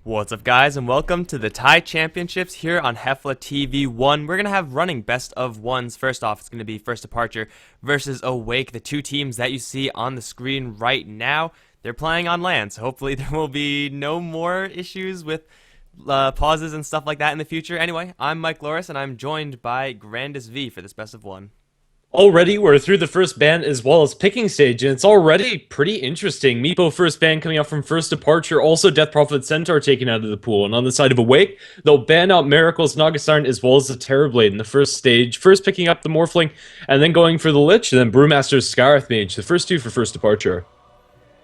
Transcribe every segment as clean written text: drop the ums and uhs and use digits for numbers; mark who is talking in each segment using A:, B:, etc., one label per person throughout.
A: What's up, guys, and welcome to the Thai Championships here on HeflaTV 1. We're going to have running best of ones. First off, it's going to be First Departure versus Awake, the two teams that you see on the screen right now. They're playing on land, so hopefully there will be no more issues with pauses and stuff like that in the future. Anyway, I'm Mike Loris, and I'm joined by Grandis V for this best of one.
B: Already, we're through the first ban as well as picking stage, and it's already pretty interesting. Meepo first ban coming out from First Departure, also Death Prophet Centaur taken out of the pool. And on the side of Awake, they'll ban out Miracles, Nagasarn, as well as the Terrorblade in the first stage. First picking up the Morphling, and then going for the Lich, and then Brewmaster's Scarith Mage, the first two for First Departure.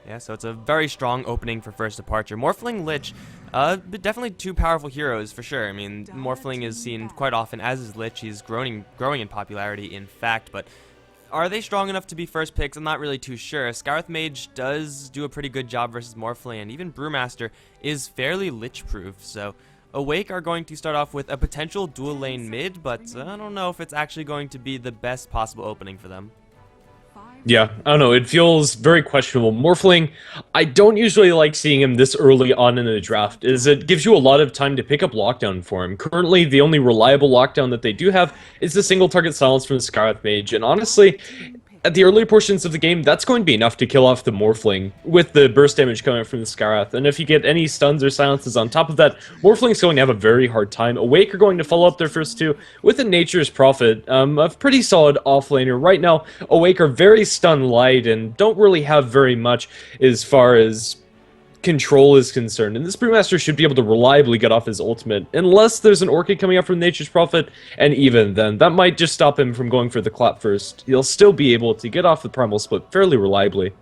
A: Yeah, so it's a very strong opening for First Departure. Morphling, Lich, but definitely two powerful heroes for sure. I mean, Morphling is seen quite often, as is Lich. He's growing in popularity, in fact, but are they strong enough to be first picks? I'm not really too sure. Scarith Mage does do a pretty good job versus Morphling, and even Brewmaster is fairly Lich-proof, so Awake are going to start off with a potential dual lane mid, but I don't know if it's actually going to be the best possible opening for them.
B: Yeah, I don't know, it feels very questionable. Morphling, I don't usually like seeing him this early on in the draft, as it gives you a lot of time to pick up lockdown for him. Currently, the only reliable lockdown that they do have is the single target silence from the Scarith Mage, and honestly, at the earlier portions of the game, that's going to be enough to kill off the Morphling with the burst damage coming from the Scarith. And if you get any stuns or silences on top of that, Morphling's going to have a very hard time. Awake are going to follow up their first two with a Nature's Prophet, a pretty solid offlaner. Right now, Awake are very stun light and don't really have very much as far as control is concerned, and this Brewmaster should be able to reliably get off his ultimate, unless there's an Orchid coming up from Nature's Prophet, and even then, that might just stop him from going for the clap first. He'll still be able to get off the Primal Split fairly reliably.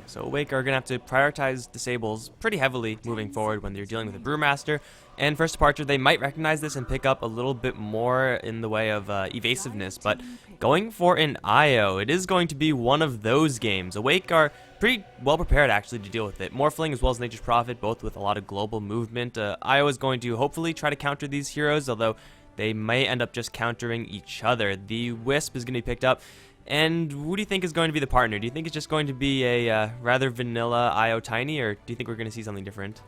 A: So Awake are going to have to prioritize disables pretty heavily moving forward when they're dealing with a Brewmaster. And First Departure, they might recognize this and pick up a little bit more in the way of evasiveness, but going for an IO, it is going to be one of those games. Awake are pretty well prepared actually to deal with it. Morphling as well as Nature's Prophet, both with a lot of global movement. IO is going to hopefully try to counter these heroes, although they may end up just countering each other. The Wisp is going to be picked up. And who do you think is going to be the partner? Do you think it's just going to be a rather vanilla IO Tiny, or do you think we're going to see something different?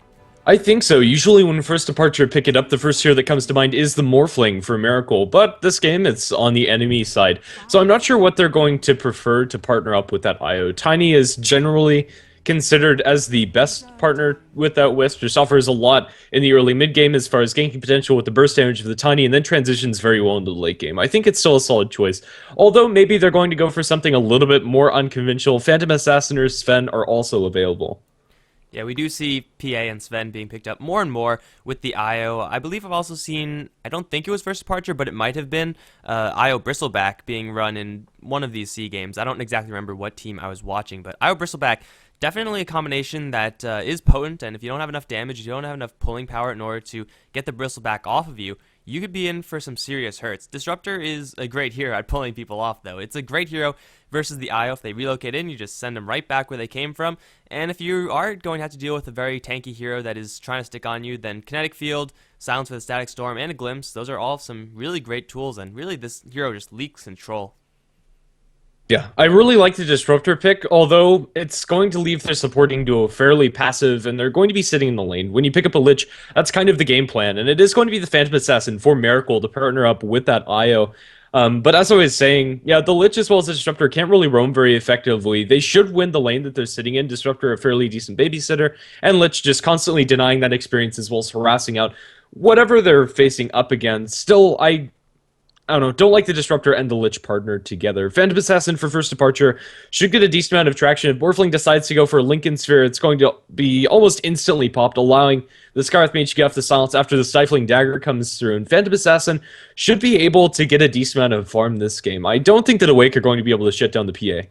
B: I think so. Usually when First Departure pick it up, the first hero that comes to mind is the Morphling for Miracle, but this game it's on the enemy side. So I'm not sure what they're going to prefer to partner up with that IO. Tiny is generally considered as the best partner with that Wisp. Just offers a lot in the early mid-game as far as ganking potential with the burst damage of the Tiny, and then transitions very well into the late game. I think it's still a solid choice. Although maybe they're going to go for something a little bit more unconventional. Phantom Assassin or Sven are also available.
A: Yeah, we do see PA and Sven being picked up more and more with the IO. I believe I've also seen, I don't think it was First Departure, but it might have been IO Bristleback being run in one of these C games. I don't exactly remember what team I was watching, but IO Bristleback, definitely a combination that is potent, and if you don't have enough damage, you don't have enough pulling power in order to get the Bristleback off of you, you could be in for some serious hurts. Disruptor is a great hero at pulling people off, though. It's a great hero versus the IO. If they relocate in, you just send them right back where they came from. And if you are going to have to deal with a very tanky hero that is trying to stick on you, then Kinetic Field, Silence with a Static Storm, and a Glimpse, those are all some really great tools, and really this hero just leaks control.
B: Yeah, I really like the Disruptor pick, although it's going to leave their supporting duo fairly passive, and they're going to be sitting in the lane. When you pick up a Lich, that's kind of the game plan, and it is going to be the Phantom Assassin for Miracle to partner up with that IO. But as I was saying, yeah, the Lich as well as the Disruptor can't really roam very effectively. They should win the lane that they're sitting in. Disruptor a fairly decent babysitter, and Lich just constantly denying that experience as well as harassing out whatever they're facing up against. Still, I don't know, don't like the Disruptor and the Lich partner together. Phantom Assassin for First Departure should get a decent amount of traction. If Morphling decides to go for a Lincoln Sphere, it's going to be almost instantly popped, allowing the Scarith Mage to get off the silence after the Stifling Dagger comes through. And Phantom Assassin should be able to get a decent amount of farm this game. I don't think that Awake are going to be able to shut down the PA.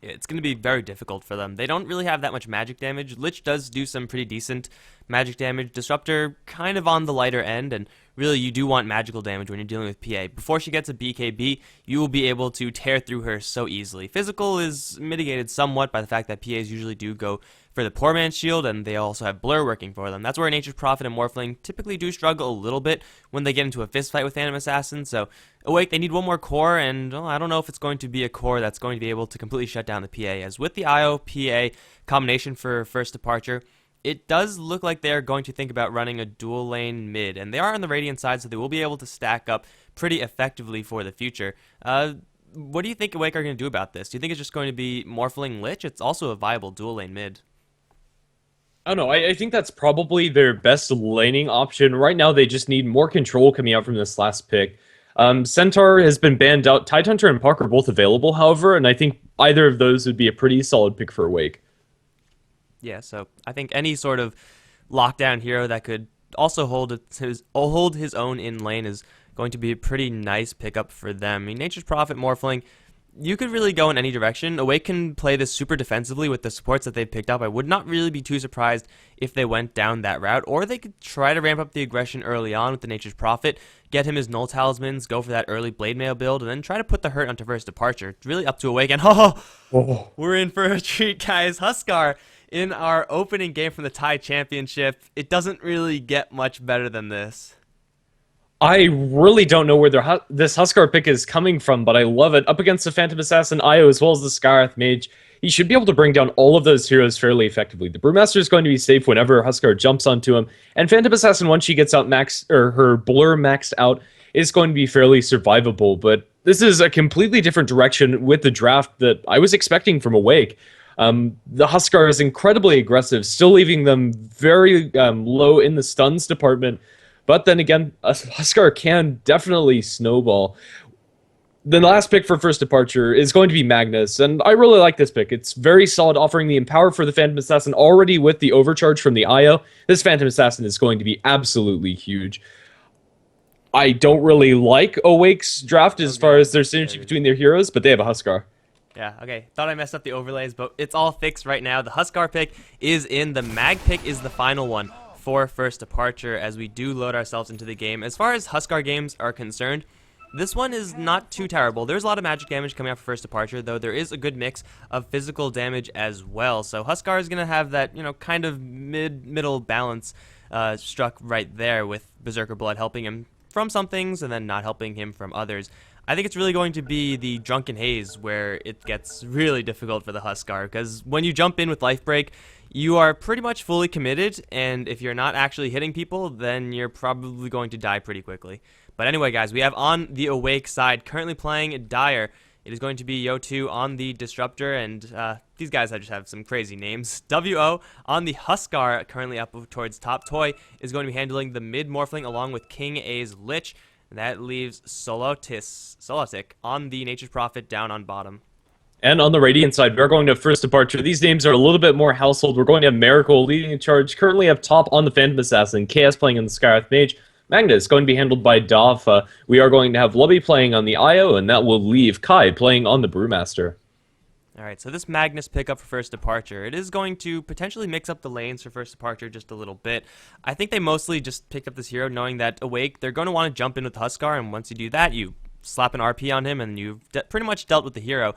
A: It's going to be very difficult for them. They don't really have that much magic damage. Lich does do some pretty decent magic damage. Disruptor kind of on the lighter end, and really you do want magical damage when you're dealing with PA. Before she gets a BKB, you will be able to tear through her so easily. Physical is mitigated somewhat by the fact that PAs usually do go for the poor man's shield, and they also have blur working for them. That's where Nature's Prophet and Morphling typically do struggle a little bit when they get into a fist fight with Phantom Assassin. So Awake, they need one more core, and well, I don't know if it's going to be a core that's going to be able to completely shut down the PA, as with the IO PA combination for First Departure, it does look like they're going to think about running a dual lane mid, and they are on the Radiant side, so they will be able to stack up pretty effectively for the future. What do you think Awake are going to do about this? Do you think it's just going to be Morphling Lich? It's also a viable dual lane mid.
B: I don't know. I think that's probably their best laning option. Right now, they just need more control coming out from this last pick. Centaur has been banned out. Tidehunter and Puck are both available, however, and I think either of those would be a pretty solid pick for Awake.
A: Yeah, so I think any sort of lockdown hero that could also hold his own in lane is going to be a pretty nice pickup for them. I mean, Nature's Prophet, Morphling, you could really go in any direction. Awake can play this super defensively with the supports that they've picked up. I would not really be too surprised if they went down that route, or they could try to ramp up the aggression early on with the Nature's Prophet, get him his Null Talismans, go for that early Blade Mail build, and then try to put the hurt onto First Departure. It's really up to Awake, and we're in for a treat, guys. Huskar in our opening game from the Thai Championship. It doesn't really get much better than this.
B: I really don't know where this Huskar pick is coming from, but I love it. Up against the Phantom Assassin Io as well as the Skarath Mage, he should be able to bring down all of those heroes fairly effectively. The Brewmaster is going to be safe whenever Huskar jumps onto him, and Phantom Assassin, once she gets out her blur maxed out, is going to be fairly survivable. But this is a completely different direction with the draft that I was expecting from Awake. The Huskar is incredibly aggressive, still leaving them very low in the stuns department. But then again, Huskar can definitely snowball. The last pick for First Departure is going to be Magnus, and I really like this pick. It's very solid, offering the Empower for the Phantom Assassin already with the Overcharge from the IO. This Phantom Assassin is going to be absolutely huge. I don't really like Awake's draft as far as their synergy between their heroes, but they have a Huskar.
A: Yeah, okay. Thought I messed up the overlays, but it's all fixed right now. The Huskar pick is in. The Mag pick is the final one for First Departure as we do load ourselves into the game. As far as Huskar games are concerned, this one is not too terrible. There's a lot of magic damage coming out for First Departure, though there is a good mix of physical damage as well. So Huskar is going to have that, kind of middle balance struck right there, with Berserker Blood helping him from some things and then not helping him from others. I think it's really going to be the Drunken Haze where it gets really difficult for the Huskar, because when you jump in with Life Break, you are pretty much fully committed, and if you're not actually hitting people, then you're probably going to die pretty quickly. But anyway, guys, we have on the Awake side currently playing Dire. It is going to be Yo2 on the Disruptor, and these guys, I just have some crazy names. WO on the Huskar, currently up towards top. Toy is going to be handling the mid Morphling along with King A's Lich. And that leaves Solotic on the Nature's Prophet down on bottom.
B: And on the Radiant side, we're going to First Departure. These names are a little bit more household. We're going to have Miracle leading the charge, currently up top on the Phantom Assassin. KS playing on the Skarath Mage. Magna is going to be handled by Dafa. We are going to have Lubby playing on the IO, and that will leave Kai playing on the Brewmaster.
A: Alright, so this Magnus pickup for First Departure, it is going to potentially mix up the lanes for First Departure just a little bit. I think they mostly just picked up this hero knowing that Awake, they're going to want to jump in with Huskar, and once you do that, you slap an RP on him, and you've pretty much dealt with the hero.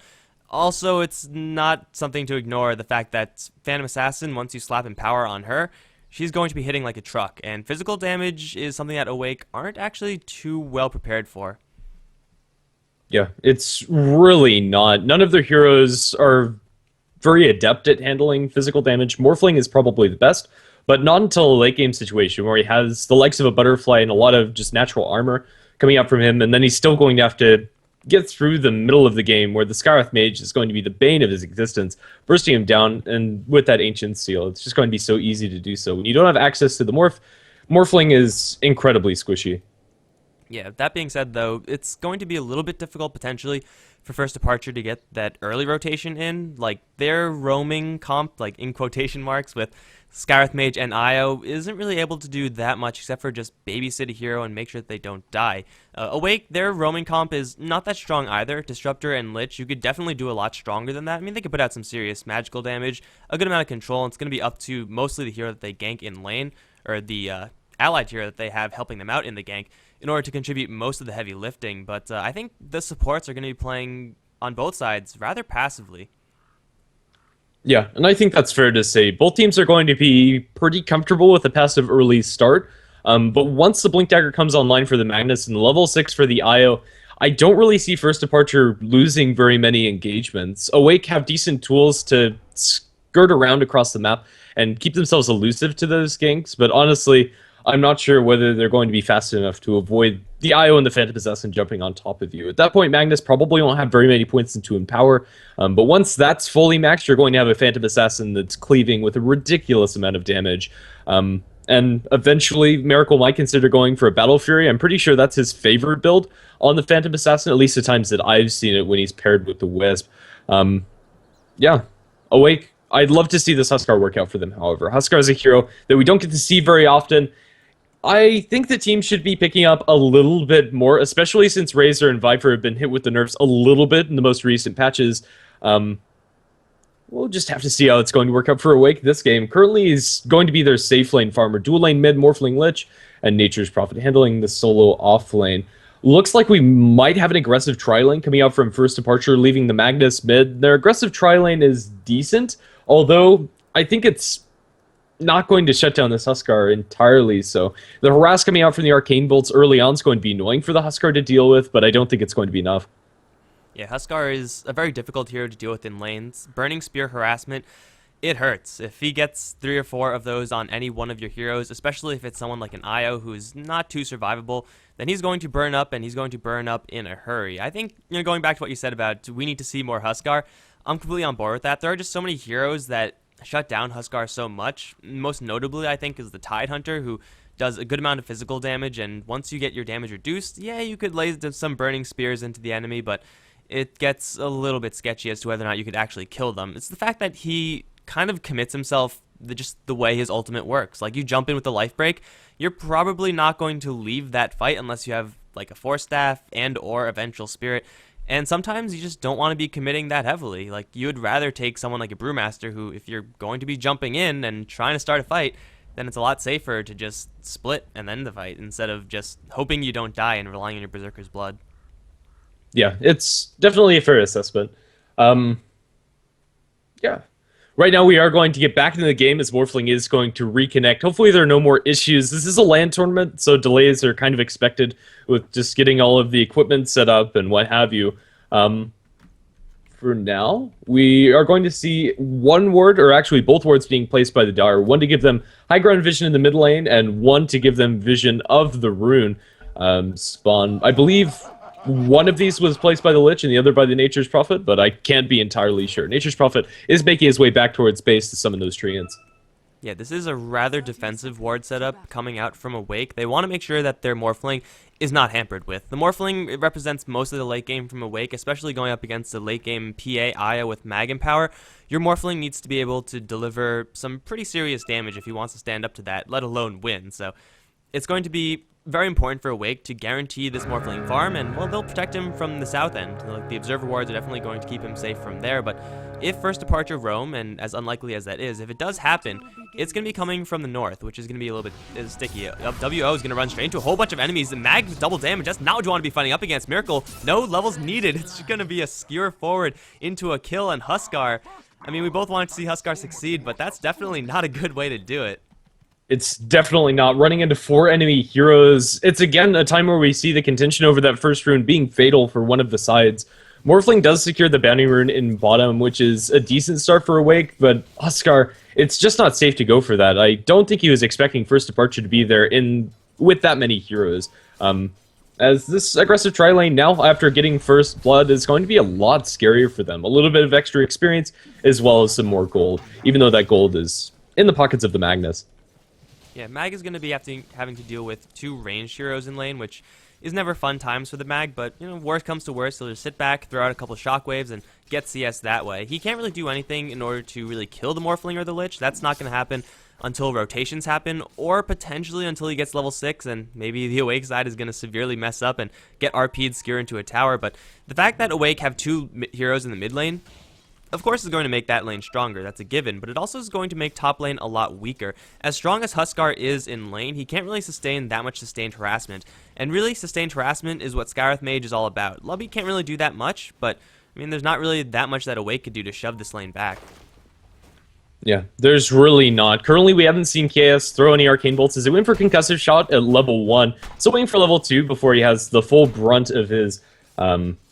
A: Also, it's not something to ignore the fact that Phantom Assassin, once you slap Empower on her, she's going to be hitting like a truck, and physical damage is something that Awake aren't actually too well prepared for.
B: Yeah, it's really not. None of their heroes are very adept at handling physical damage. Morphling is probably the best, but not until a late game situation where he has the likes of a Butterfly and a lot of just natural armor coming out from him, and then he's still going to have to get through the middle of the game where the Skarath Mage is going to be the bane of his existence, bursting him down, and with that Ancient Seal, it's just going to be so easy to do so. When you don't have access to the Morphling is incredibly squishy.
A: Yeah, that being said, though, it's going to be a little bit difficult, potentially, for First Departure to get that early rotation in. Like, their roaming comp, like, in quotation marks, with Skarath Mage and Io, isn't really able to do that much, except for just babysit a hero and make sure that they don't die. Awake, their roaming comp is not that strong either. Disruptor and Lich, you could definitely do a lot stronger than that. I mean, they could put out some serious magical damage, a good amount of control, and it's going to be up to mostly the hero that they gank in lane, or the allied hero that they have helping them out in the gank, in order to contribute most of the heavy lifting. But I think the supports are going to be playing on both sides rather passively.
B: Yeah, and I think that's fair to say. Both teams are going to be pretty comfortable with a passive early start, but once the Blink Dagger comes online for the Magnus and level 6 for the IO, I don't really see First Departure losing very many engagements. Awake have decent tools to skirt around across the map, and keep themselves elusive to those ganks. But honestly, I'm not sure whether they're going to be fast enough to avoid the IO and the Phantom Assassin jumping on top of you. At that point, Magnus probably won't have very many points into Empower, but once that's fully maxed, you're going to have a Phantom Assassin that's cleaving with a ridiculous amount of damage. And eventually, Miracle might consider going for a Battle Fury. I'm pretty sure that's his favorite build on the Phantom Assassin, at least the times that I've seen it when he's paired with the Wisp. Yeah, Awake. I'd love to see this Huskar work out for them, however. Huskar is a hero that we don't get to see very often. I think the team should be picking up a little bit more, especially since Razor and Viper have been hit with the nerfs a little bit in the most recent patches. We'll just have to see how it's going to work out for Awake this game. Currently, he's going to be their safe lane farmer. Dual lane mid, Morphling Lich, and Nature's Prophet handling the solo off lane. Looks like we might have an aggressive tri-lane coming out from First Departure, leaving the Magnus mid. Their aggressive tri-lane is decent, although I think it's not going to shut down this Huskar entirely. So the harass coming out from the Arcane Bolts early on is going to be annoying for the Huskar to deal with, but I don't think it's going to be enough.
A: Yeah, Huskar is a very difficult hero to deal with in lanes. Burning Spear harassment, it hurts. If he gets 3 or 4 of those on any one of your heroes, especially if it's someone like an IO who's not too survivable, then he's going to burn up, and he's going to burn up in a hurry. I think, going back to what you said about we need to see more Huskar, I'm completely on board with that. There are just so many heroes that shut down Huskar so much. Most notably, I think, is the Tidehunter, who does a good amount of physical damage, and once you get your damage reduced, yeah, you could lay some burning spears into the enemy, but it gets a little bit sketchy as to whether or not you could actually kill them. It's the fact that he kind of commits himself just the way his ultimate works. Like, you jump in with the life break, you're probably not going to leave that fight unless you have like a Force Staff and or a Vengeful Spirit. And sometimes you just don't want to be committing that heavily. Like, you would rather take someone like a Brewmaster who, if you're going to be jumping in and trying to start a fight, then it's a lot safer to just split and end the fight instead of just hoping you don't die and relying on your Berserker's blood.
B: Yeah, it's definitely a fair assessment. Yeah. Right now, we are going to get back into the game as Morphling is going to reconnect. Hopefully, there are no more issues. This is a LAN tournament, so delays are kind of expected with just getting all of the equipment set up and what have you. For now, we are going to see one ward, or actually both wards being placed by the Dire. One to give them high ground vision in the mid lane, and one to give them vision of the rune spawn. I believe one of these was placed by the Lich and the other by the Nature's Prophet, but I can't be entirely sure. Nature's Prophet is making his way back towards base to summon those treants.
A: Yeah, this is a rather defensive ward setup coming out from Awake. They want to make sure that their Morphling is not hampered with. The Morphling, it represents most of the late game from Awake, especially going up against the late game PA Aya with Mag Empower. Your Morphling needs to be able to deliver some pretty serious damage if he wants to stand up to that, let alone win. So it's going to be very important for Awake to guarantee this Morphling farm, and, well, they'll protect him from the south end. Like, the Observer wards are definitely going to keep him safe from there, but if First Departure roam, and as unlikely as that is, if it does happen, it's going to be coming from the north, which is going to be a little bit sticky. WO is going to run straight into a whole bunch of enemies, and Mag with double damage. That's not what you want to be fighting up against. Miracle, no levels needed. It's going to be a skewer forward into a kill, and Huskar, I mean, we both wanted to see Huskar succeed, but that's definitely not a good way to do it.
B: It's definitely not. Running into 4 enemy heroes, it's again a time where we see the contention over that first rune being fatal for one of the sides. Morphling does secure the bounty rune in bottom, which is a decent start for Awake, but Huskar, it's just not safe to go for that. I don't think he was expecting First Departure to be there with that many heroes. As this aggressive tri-lane now, after getting First Blood, is going to be a lot scarier for them. A little bit of extra experience, as well as some more gold, even though that gold is in the pockets of the Magnus.
A: Yeah, Mag is going to be having to deal with 2 ranged heroes in lane, which is never fun times for the Mag, but, worst comes to worst, he'll just sit back, throw out a couple shockwaves, and get CS that way. He can't really do anything in order to really kill the Morphling or the Lich. That's not going to happen until rotations happen, or potentially until he gets level 6, and maybe the Awake side is going to severely mess up and get RP'd Skewer into a tower. But the fact that Awake have 2 heroes in the mid lane, of course, is going to make that lane stronger. That's a given, but it also is going to make top lane a lot weaker. As strong as Huskar is in lane, he can't really sustain that much sustained harassment. And really, sustained harassment is what Skywrath Mage is all about. Lubby can't really do that much, but, I mean, there's not really that much that Awake could do to shove this lane back.
B: Yeah, there's really not. Currently, we haven't seen KS throw any Arcane Bolts as he went for Concussive Shot at level 1. Still waiting for level 2 before he has the full brunt of his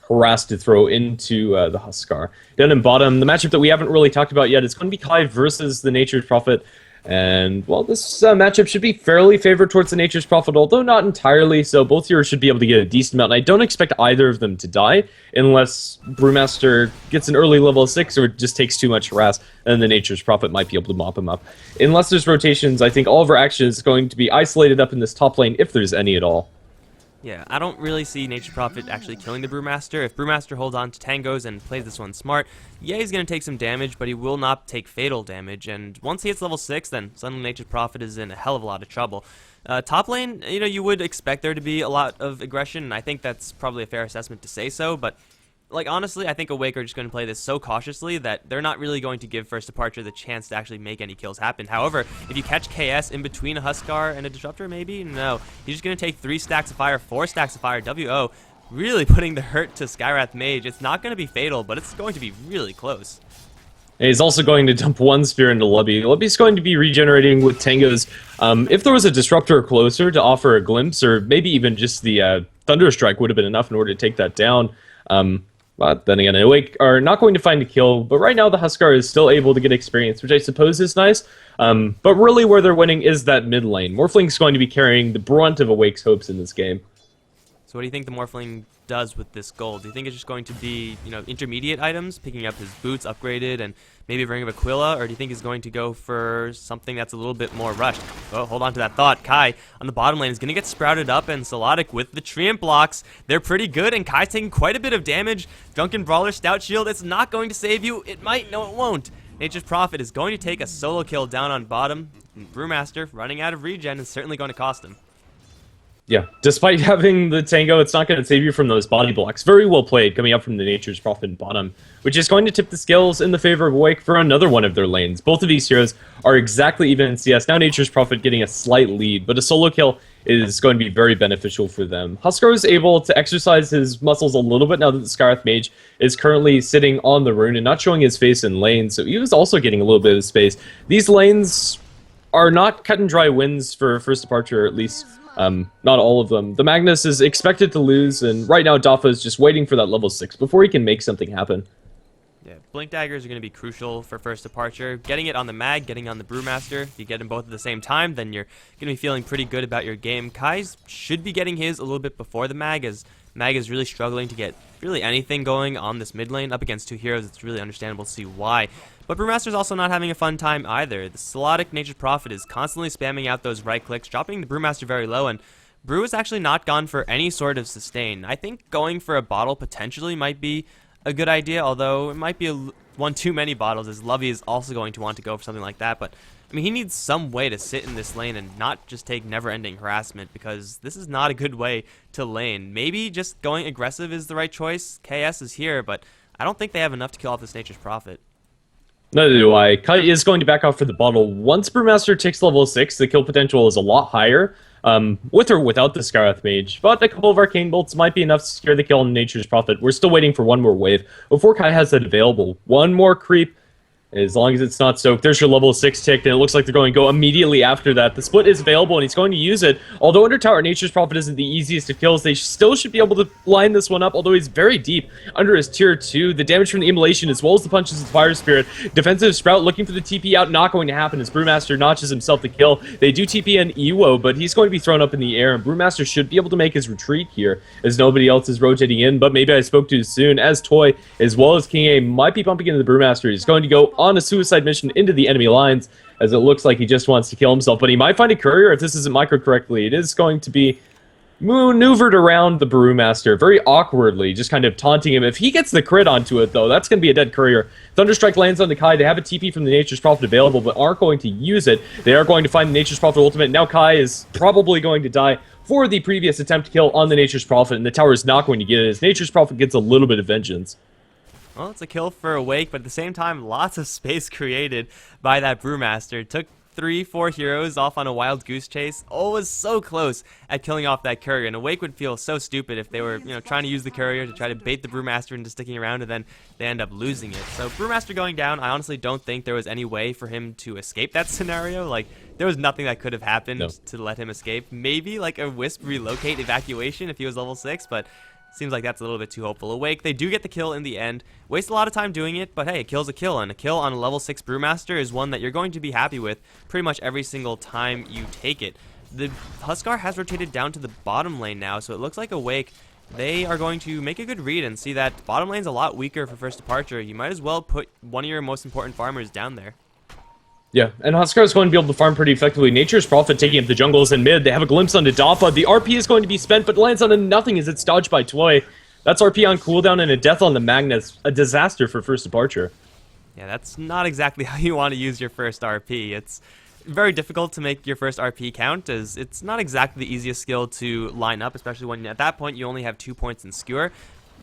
B: harass to throw into the Huskar. Down in bottom, the matchup that we haven't really talked about yet is going to be Kai versus the Nature's Prophet. And, well, this matchup should be fairly favored towards the Nature's Prophet, although not entirely, so both heroes should be able to get a decent amount. And I don't expect either of them to die, unless Brewmaster gets an early level 6 or just takes too much harass, and the Nature's Prophet might be able to mop him up. Unless there's rotations, I think all of our action is going to be isolated up in this top lane, if there's any at all.
A: Yeah, I don't really see Nature's Prophet actually killing the Brewmaster. If Brewmaster holds on to tangos and plays this one smart, yeah, he's going to take some damage, but he will not take fatal damage. And once he hits level 6, then suddenly Nature's Prophet is in a hell of a lot of trouble. Top lane, you would expect there to be a lot of aggression, and I think that's probably a fair assessment to say so, but like, honestly, I think Awake are just going to play this so cautiously that they're not really going to give First Departure the chance to actually make any kills happen. However, if you catch KS in between a Huskar and a Disruptor, maybe? No. He's just going to take 3 stacks of fire, 4 stacks of fire, WO, really putting the hurt to Skywrath Mage. It's not going to be fatal, but it's going to be really close.
B: And he's also going to dump 1 spear into Lubby. Lubby's going to be regenerating with tangos. If there was a Disruptor closer to offer a glimpse, or maybe even just the Thunder Strike would have been enough in order to take that down. But then again, Awake are not going to find a kill, but right now the Huskar is still able to get experience, which I suppose is nice. But really where they're winning is that mid lane. Morphling's going to be carrying the brunt of Awake's hopes in this game.
A: So what do you think the Morphling does with this gold? Do you think it's just going to be, intermediate items, picking up his boots upgraded and maybe a Ring of Aquila, or do you think he's going to go for something that's a little bit more rushed? Oh, hold on to that thought. Kai on the bottom lane is going to get sprouted up, and Solotic with the Treant blocks. They're pretty good, and Kai's taking quite a bit of damage. Drunken Brawler, Stout Shield, it's not going to save you. It might, no it won't. Nature's Prophet is going to take a solo kill down on bottom. Brewmaster running out of regen is certainly going to cost him.
B: Yeah, despite having the Tango, it's not going to save you from those body blocks. Very well played coming up from the Nature's Prophet bottom, which is going to tip the scales in the favor of Awake for another one of their lanes. Both of these heroes are exactly even in CS. Now Nature's Prophet getting a slight lead, but a solo kill is going to be very beneficial for them. Huskar is able to exercise his muscles a little bit now that the Skywrath Mage is currently sitting on the rune and not showing his face in lane, so he was also getting a little bit of space. These lanes are not cut and dry wins for First Departure, at least. Not all of them. The Magnus is expected to lose, and right now Dafa is just waiting for that level 6 before he can make something happen.
A: Yeah, Blink Daggers are going to be crucial for First Departure. Getting it on the Mag, getting on the Brewmaster. If you get them both at the same time, then you're going to be feeling pretty good about your game. Kai's should be getting his a little bit before the Mag, as Mag is really struggling to get really anything going on this mid lane. Up against 2 heroes, it's really understandable to see why. But Brewmaster's also not having a fun time either. The Solotic Nature's Prophet is constantly spamming out those right clicks, dropping the Brewmaster very low, and Brew has actually not gone for any sort of sustain. I think going for a bottle potentially might be a good idea, although it might be one too many bottles, as Lovey is also going to want to go for something like that. But I mean, he needs some way to sit in this lane and not just take never-ending harassment, because this is not a good way to lane. Maybe just going aggressive is the right choice. KS is here, but I don't think they have enough to kill off this Nature's Prophet.
B: Neither do I. Kai is going to back off for the bottle. Once Brewmaster takes level 6, the kill potential is a lot higher, with or without the Skywrath Mage. But a couple of Arcane Bolts might be enough to secure the kill on Nature's Prophet. We're still waiting for one more wave before Kai has that available. One more creep. As long as it's not soaked, there's your level 6 tick, and it looks like they're going to go immediately after that. The split is available, and he's going to use it. Although under tower, Nature's Prophet isn't the easiest of kills, they still should be able to line this one up, although he's very deep under his tier 2. The damage from the immolation, as well as the punches of the Fire Spirit. Defensive Sprout looking for the TP out, not going to happen as Brewmaster notches himself the kill. They do TP an Ewo, but he's going to be thrown up in the air, and Brewmaster should be able to make his retreat here, as nobody else is rotating in, but maybe I spoke too soon, as Toy, as well as King A, might be bumping into the Brewmaster. He's going to go on a suicide mission into the enemy lines, as it looks like he just wants to kill himself, but he might find a courier if this isn't micro correctly. It is going to be maneuvered around the Brewmaster very awkwardly, just kind of taunting him. If he gets the crit onto it, though, that's going to be a dead courier. Thunderstrike lands on the Kai. They have a TP from the Nature's Prophet available, but aren't going to use it. They are going to find the Nature's Prophet ultimate. Now Kai is probably going to die for the previous attempt to kill on the Nature's Prophet, and the tower is not going to get it, as Nature's Prophet gets a little bit of vengeance.
A: Well, it's a kill for Awake, but at the same time, lots of space created by that Brewmaster. Took 3-4 heroes off on a wild goose chase. Always so close at killing off that courier, and Awake would feel so stupid if they were, trying to use the courier to try to bait the Brewmaster into sticking around, and then they end up losing it. So Brewmaster going down, I honestly don't think there was any way for him to escape that scenario. Like, there was nothing that could have happened to let him escape. Maybe like a Wisp relocate evacuation if he was level 6, but Seems like that's a little bit too hopeful. Awake, they do get the kill in the end. Waste a lot of time doing it, but hey, a kill's a kill, and a kill on a level 6 Brewmaster is one that you're going to be happy with pretty much every single time you take it. The Huskar has rotated down to the bottom lane now, so it looks like Awake, they are going to make a good read and see that bottom lane's a lot weaker for first departure. You might as well put one of your most important farmers down there.
B: Yeah, and Huskar is going to be able to farm pretty effectively. Nature's Prophet taking up the jungles in mid. They have a glimpse onto Dota. The RP is going to be spent, but lands on nothing as it's dodged by Toy. That's RP on cooldown and a death on the Magnus. A disaster for first departure.
A: Yeah, that's not exactly how you want to use your first RP. It's very difficult to make your first RP count, as it's not exactly the easiest skill to line up, especially when at that point you only have 2 points in Skewer.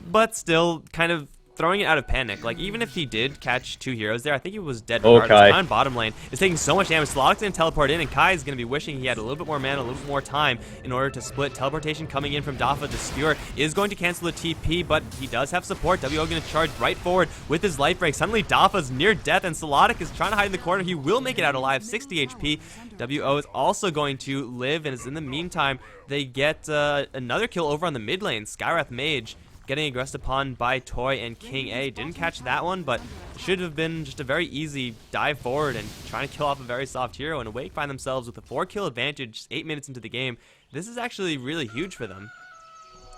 A: But still, kind of throwing it out of panic. Like, even if he did catch 2 heroes there, I think he was dead regardless. Kai on bottom lane is taking so much damage. Slotix didn't teleport in, and Kai is going to be wishing he had a little bit more mana, a little bit more time in order to split. Teleportation coming in from Dafa. The Skewer is going to cancel the TP, but he does have support. WO going to charge right forward with his life break. Suddenly Dafa's near death, and Slotix is trying to hide in the corner. He will make it out alive, 60 HP. WO is also going to live, and in the meantime, they get another kill over on the mid lane. Skywrath Mage getting aggressed upon by Toy and King A. Didn't catch that one, but should have been just a very easy dive forward and trying to kill off a very soft hero. And Awake find themselves with a 4-kill advantage 8 minutes into the game. This is actually really huge for them.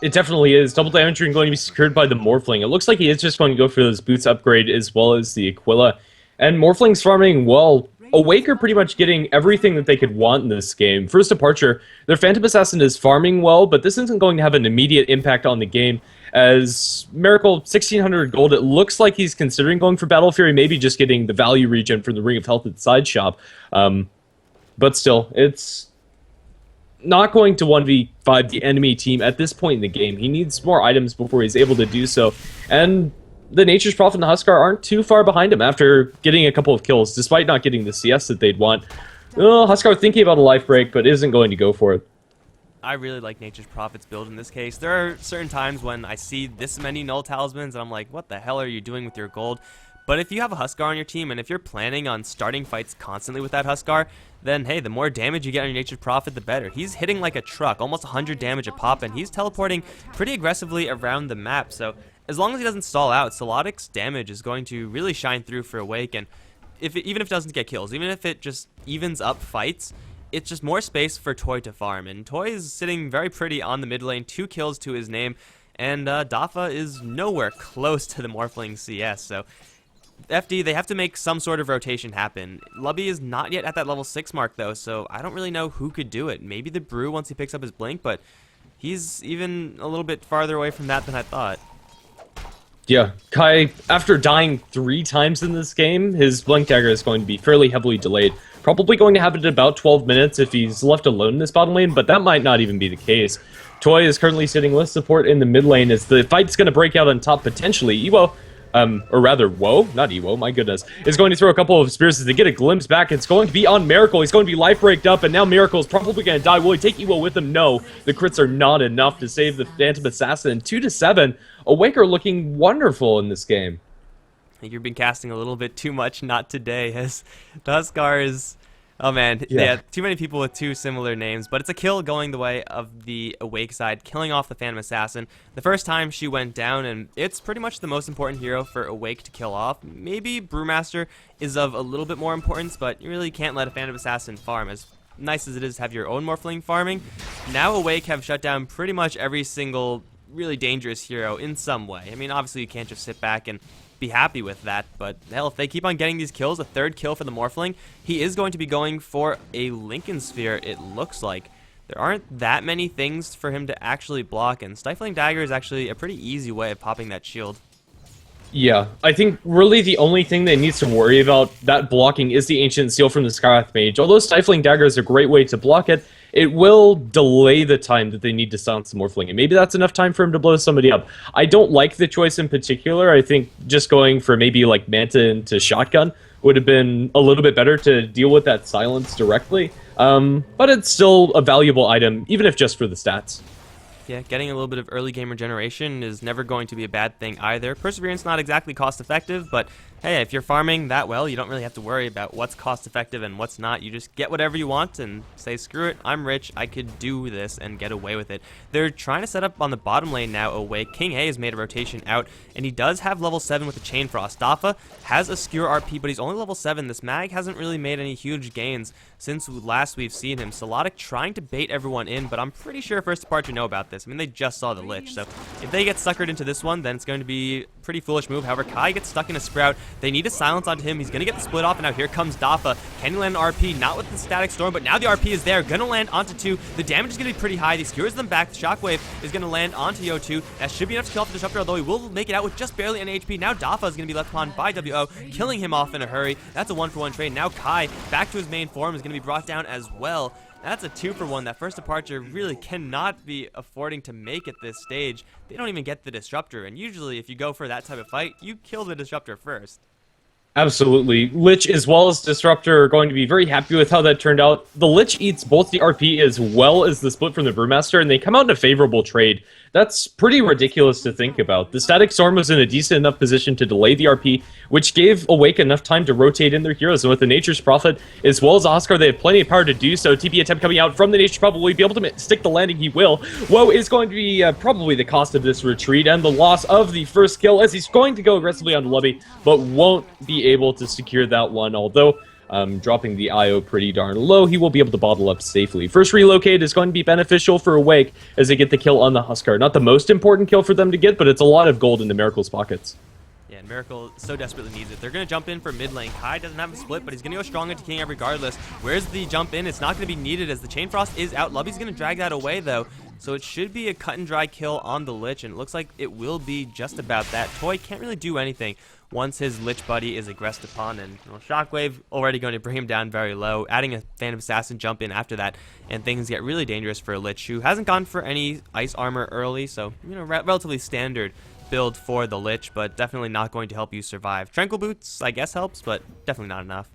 B: It definitely is. Double damage ring going to be secured by the Morphling. It looks like he is just going to go for this boots upgrade as well as the Aquila. And Morphling's farming well. Awake are pretty much getting everything that they could want in this game. First departure, their Phantom Assassin is farming well, but this isn't going to have an immediate impact on the game. As Miracle, 1,600 gold, it looks like he's considering going for Battle Fury, maybe just getting the value regen from the Ring of Health at the side shop. But still, it's not going to 1v5 the enemy team at this point in the game. He needs more items before he's able to do so. And the Nature's Prophet and the Huskar aren't too far behind him after getting a couple of kills, despite not getting the CS that they'd want. Huskar thinking about a life break, but isn't going to go for it.
A: I really like Nature's Prophet's build in this case. There are certain times when I see this many Null Talismans, and I'm like, what the hell are you doing with your gold? But if you have a Huskar on your team, and if you're planning on starting fights constantly with that Huskar, then hey, the more damage you get on your Nature's Prophet, the better. He's hitting like a truck, almost 100 damage a pop, and he's teleporting pretty aggressively around the map. So as long as he doesn't stall out, Solodic's damage is going to really shine through for Awake, and even if it doesn't get kills, even if it just evens up fights, it's just more space for Toy to farm. And Toy is sitting very pretty on the mid lane, 2 kills to his name, and Dafa is nowhere close to the Morphling CS. So FD, they have to make some sort of rotation happen. Lubby is not yet at that level 6 mark though, so I don't really know who could do it. Maybe the Brew once he picks up his Blink, but he's even a little bit farther away from that than I thought.
B: Yeah, Kai, after dying 3 times in this game, his Blink Dagger is going to be fairly heavily delayed. Probably going to happen in about 12 minutes if he's left alone in this bottom lane, but that might not even be the case. Toy is currently sitting with support in the mid lane as the fight's going to break out on top potentially. Ewo, or rather, not Ewo, my goodness, is going to throw a couple of spears as they get a glimpse back. It's going to be on Miracle. He's going to be life breaked up, and now Miracle is probably going to die. Will he take Ewo with him? No. The crits are not enough to save the Phantom Assassin. 2-7. Awake are looking wonderful in this game.
A: I think you've been casting a little bit too much, not today, as the Huskar is... Oh man, yeah, too many people with 2 similar names, but it's a kill going the way of the Awake side, killing off the Phantom Assassin. The first time she went down, and it's pretty much the most important hero for Awake to kill off. Maybe Brewmaster is of a little bit more importance, but you really can't let a Phantom Assassin farm. As nice as it is to have your own Morphling farming, now Awake have shut down pretty much every single really dangerous hero in some way. I mean, obviously you can't just sit back and be happy with that, but hell, if they keep on getting these kills, a 3rd kill for the Morphling, he is going to be going for a Lincoln Sphere, it looks like. There aren't that many things for him to actually block, and Stifling Dagger is actually a pretty easy way of popping that shield.
B: Yeah, I think really the only thing that needs to worry about that blocking is the Ancient Seal from the Skywrath Mage. Although Stifling Dagger is a great way to block it, it will delay the time that they need to silence the Morphling, and maybe that's enough time for him to blow somebody up. I don't like the choice in particular. I think just going for maybe like Manta into Shotgun would have been a little bit better to deal with that silence directly, but it's still a valuable item, even if just for the stats.
A: Yeah, getting a little bit of early game regeneration is never going to be a bad thing either. Perseverance not exactly cost effective, but hey, if you're farming that well, you don't really have to worry about what's cost effective and what's not. You just get whatever you want and say, screw it, I'm rich, I could do this and get away with it. They're trying to set up on the bottom lane now away. King A has made a rotation out, and he does have level 7 with the Chain Frost. Dafa has a Skewer RP, but he's only level 7. This mag hasn't really made any huge gains since last we've seen him. Solotic trying to bait everyone in, but I'm pretty sure First Departure know about this. I mean, they just saw the Lich, so if they get suckered into this one, then it's going to be a pretty foolish move. However, Kai gets stuck in a Sprout. They need a silence onto him. He's going to get the split off, and now here comes Dafa. Can he land an RP? Not with the Static Storm, but now the RP is there. Going to land onto 2. The damage is going to be pretty high. He skewers them back. The Shockwave is going to land onto Yo2. That should be enough to kill off the Disruptor, although he will make it out with just barely any HP. Now Dafa is going to be left upon by WO, killing him off in a hurry. That's a 1-for-1 trade. Now Kai, back to his main form, is going to be brought down as well. That's a 2-for-1. That First Departure really cannot be affording to make at this stage. They don't even get the Disruptor, and usually if you go for that type of fight, you kill the Disruptor first.
B: Absolutely. Lich as well as Disruptor are going to be very happy with how that turned out. The Lich eats both the RP as well as the split from the Brewmaster, and they come out in a favorable trade. That's pretty ridiculous to think about. The Static Storm was in a decent enough position to delay the RP, which gave Awake enough time to rotate in their heroes. And with the Nature's Prophet, as well as Oscar, they have plenty of power to do so. TP attempt coming out from the Nature's Prophet. Will he be able to stick the landing? He will. Woe is going to be probably the cost of this retreat and the loss of the first kill, as he's going to go aggressively on Lubby, but won't be able to secure that one, although dropping the IO pretty darn low, he will be able to bottle up safely. First relocate is going to be beneficial for Awake as they get the kill on the Huskar. Not the most important kill for them to get, but it's a lot of gold into Miracle's pockets.
A: Yeah, and Miracle so desperately needs it. They're going to jump in for mid lane. Kai doesn't have a split, but he's going to go strong into King regardless. Where's the jump in? It's not going to be needed as the Chain Frost is out. Lubby's going to drag that away, though. So it should be a cut and dry kill on the Lich, and it looks like it will be just about that. Toy can't really do anything once his Lich buddy is aggressed upon, and Shockwave already going to bring him down very low, adding a Phantom Assassin jump in after that, and things get really dangerous for a Lich who hasn't gone for any ice armor early, so relatively standard build for the Lich, but definitely not going to help you survive. Tranquil Boots, I guess, helps, but definitely not enough.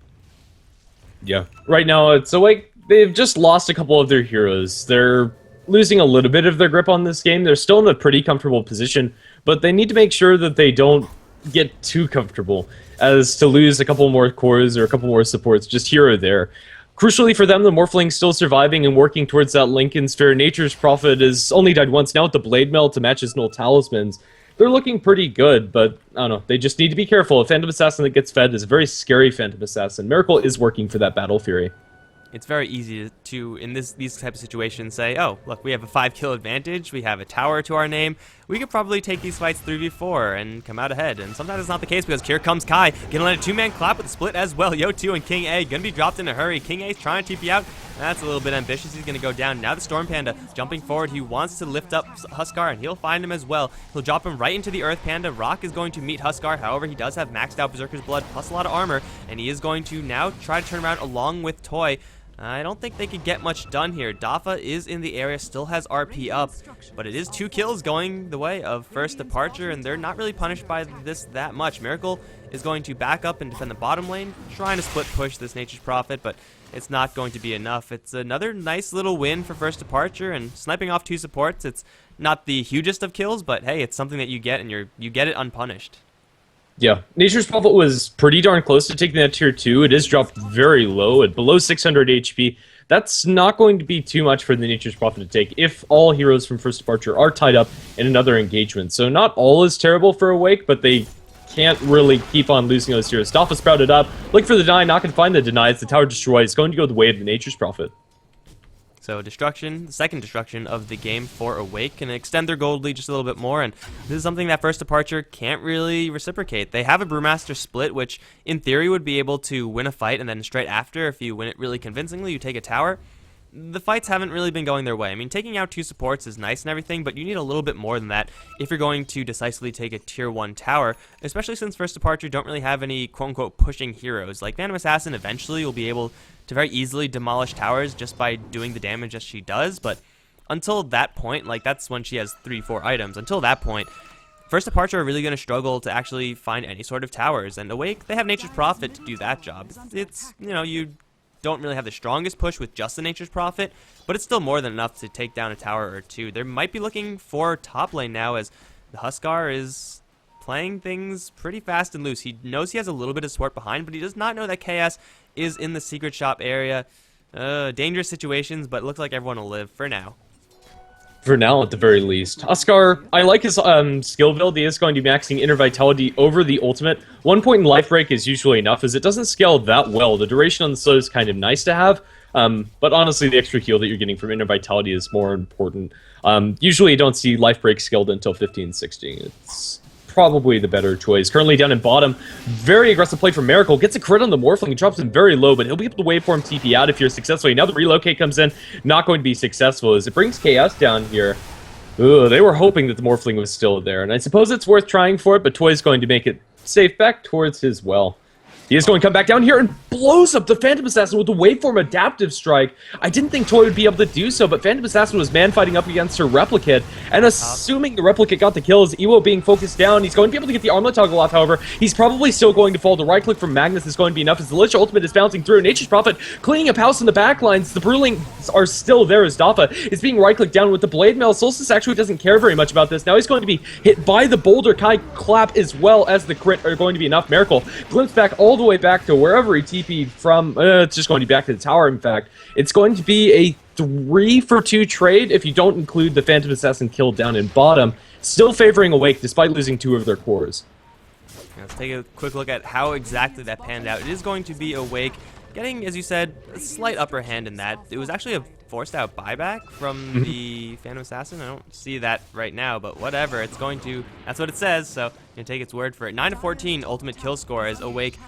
B: Yeah, right now it's Awake. They've just lost a couple of their heroes. They're losing a little bit of their grip on this game. They're still in a pretty comfortable position, but they need to make sure that they don't get too comfortable as to lose a couple more cores or a couple more supports just here or there. Crucially for them, the Morphling's still surviving and working towards that Lincoln Sphere. Nature's Prophet has only died once now with the Blade Mail to match his Null Talismans. They're looking pretty good, but I don't know, they just need to be careful. A Phantom Assassin that gets fed is a very scary Phantom Assassin. Miracle is working for that Battle Fury.
A: It's very easy to in these type of situations, say, oh, look, we have a 5-kill advantage, we have a tower to our name, we could probably take these fights 3v4 and come out ahead. And sometimes it's not the case, because here comes Kai, gonna land a 2-man clap with a split as well. Yo2 and King A gonna be dropped in a hurry. King A's trying to TP out. That's a little bit ambitious. He's gonna go down. Now the Storm Panda jumping forward. He wants to lift up Huskar, and he'll find him as well. He'll drop him right into the Earth Panda. Rock is going to meet Huskar. However, he does have maxed out Berserker's Blood plus a lot of armor, and he is going to now try to turn around along with Toy. I don't think they could get much done here. Dafa is in the area, still has RP up, but it is 2 kills going the way of First Departure, and they're not really punished by this that much. Miracle is going to back up and defend the bottom lane, trying to split push this Nature's Prophet, but it's not going to be enough. It's another nice little win for First Departure, and sniping off 2 supports, it's not the hugest of kills, but hey, it's something that you get, and you get it unpunished.
B: Yeah, Nature's Prophet was pretty darn close to taking that tier 2. It is dropped very low at below 600 HP. That's not going to be too much for the Nature's Prophet to take if all heroes from First Departure are tied up in another engagement. So not all is terrible for Awake, but they can't really keep on losing those heroes. Dafa sprouted up, look for the deny, not going to find the deny. It's the tower destroyed. It's going to go the way of the Nature's Prophet.
A: So destruction, the second destruction of the game for Awake, can extend their gold lead just a little bit more, and this is something that First Departure can't really reciprocate. They have a Brewmaster split, which in theory would be able to win a fight, and then straight after, if you win it really convincingly, you take a tower. The fights haven't really been going their way. I mean, taking out 2 supports is nice and everything, but you need a little bit more than that if you're going to decisively take a tier 1 tower, especially since First Departure don't really have any quote-unquote pushing heroes. Like Phantom Assassin eventually will be able to very easily demolish towers just by doing the damage that she does, but until that point, like that's when she has 3-4 items. Until that point, First Departure are really going to struggle to actually find any sort of towers, and Awake, they have Nature's Prophet to do that job. It's you don't really have the strongest push with just the Nature's Prophet, but it's still more than enough to take down a tower or two. They might be looking for top lane now, as the Huskar is playing things pretty fast and loose. He knows he has a little bit of support behind, but he does not know that KS is in the secret shop area. Dangerous situations, but it looks like everyone will live for now.
B: For now, at the very least. Huskar, I like his skill build. He is going to be maxing Inner Vitality over the ultimate. 1 point in Life Break is usually enough, as it doesn't scale that well. The duration on the slow is kind of nice to have, but honestly, the extra heal that you're getting from Inner Vitality is more important. Usually, you don't see Life Break scaled until 15, 16. It's probably the better choice. Currently down in bottom, very aggressive play from Miracle. Gets a crit on the Morphling, drops him very low, but he'll be able to waveform TP out if you're successful. Now the relocate comes in, not going to be successful, as it brings Chaos down here. Ooh, they were hoping that the Morphling was still there, and I suppose it's worth trying for it, but Toy's going to make it safe back towards his well. He is going to come back down here and blows up the Phantom Assassin with the Waveform Adaptive Strike. I didn't think Toy would be able to do so, but Phantom Assassin was man-fighting up against her Replicate, and assuming the Replicate got the kills, Ewo being focused down, he's going to be able to get the armlet toggle off, however. He's probably still going to fall. The right-click from Magnus is going to be enough, as the Lich Ultimate is bouncing through. Nature's Prophet cleaning up house in the backlines. The Brewlings are still there, as Dafa is being right-clicked down with the Blade Mail. Solstice actually doesn't care very much about this. Now he's going to be hit by the Boulder Kai Clap, as well as the crit are going to be enough. Miracle glimpse back all the way back to wherever he TP'd from. It's just going to be back to the tower, in fact. It's going to be a 3-for-2 trade if you don't include the Phantom Assassin kill down in bottom. Still favoring Awake despite losing 2 of their cores.
A: Let's take a quick look at how exactly that panned out. It is going to be Awake getting, as you said, a slight upper hand in that. It was actually a forced out buyback from the Phantom Assassin. I don't see that right now, but whatever. It's going to, that's what it says, so you can take its word for it. 9-14 ultimate kill score as Awake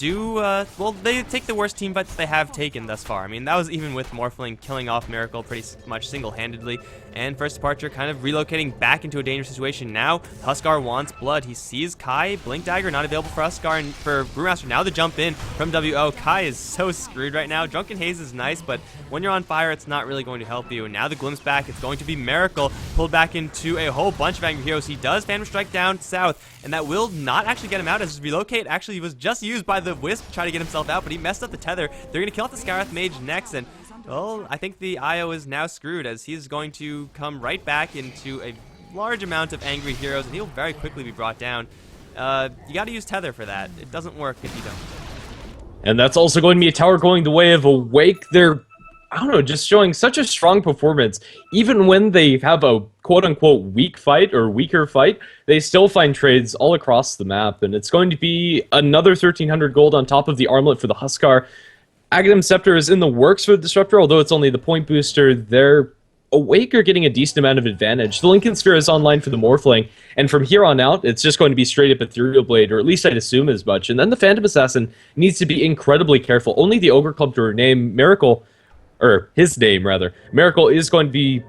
A: well, they take the worst team fight that they have taken thus far. I mean, that was even with Morphling killing off Miracle pretty much single-handedly, and First Departure kind of relocating back into a dangerous situation. Now, Huskar wants blood. He sees Kai, Blink Dagger not available for Huskar, and for Brewmaster now the jump in from WO. Kai is so screwed right now. Drunken Haze is nice, but when you're on fire, it's not really going to help you. And now the glimpse back, it's going to be Miracle pulled back into a whole bunch of angry heroes. He does Phantom Strike down south, and that will not actually get him out, as his relocate actually was just used by the Wisp to try to get himself out, but he messed up the tether. They're going to kill off the Skywrath Mage next, and well, I think the IO is now screwed, as he's going to come right back into a large amount of angry heroes, and he'll very quickly be brought down. You got to use tether for that. It doesn't work if you don't.
B: And that's also going to be a tower going the way of Awake. They're, I don't know, just showing such a strong performance. Even when they have a quote-unquote weak fight or weaker fight, they still find trades all across the map. And it's going to be another 1,300 gold on top of the armlet for the Huskar. Aghanim Scepter is in the works for the Disruptor, although it's only the point booster. They're Awake are getting a decent amount of advantage. The Lincoln Sphere is online for the Morphling, and from here on out, it's just going to be straight up Ethereal Blade, or at least I'd assume as much. And then the Phantom Assassin needs to be incredibly careful. Only the Ogre Club to her name, Miracle, or his name rather, Miracle is going to be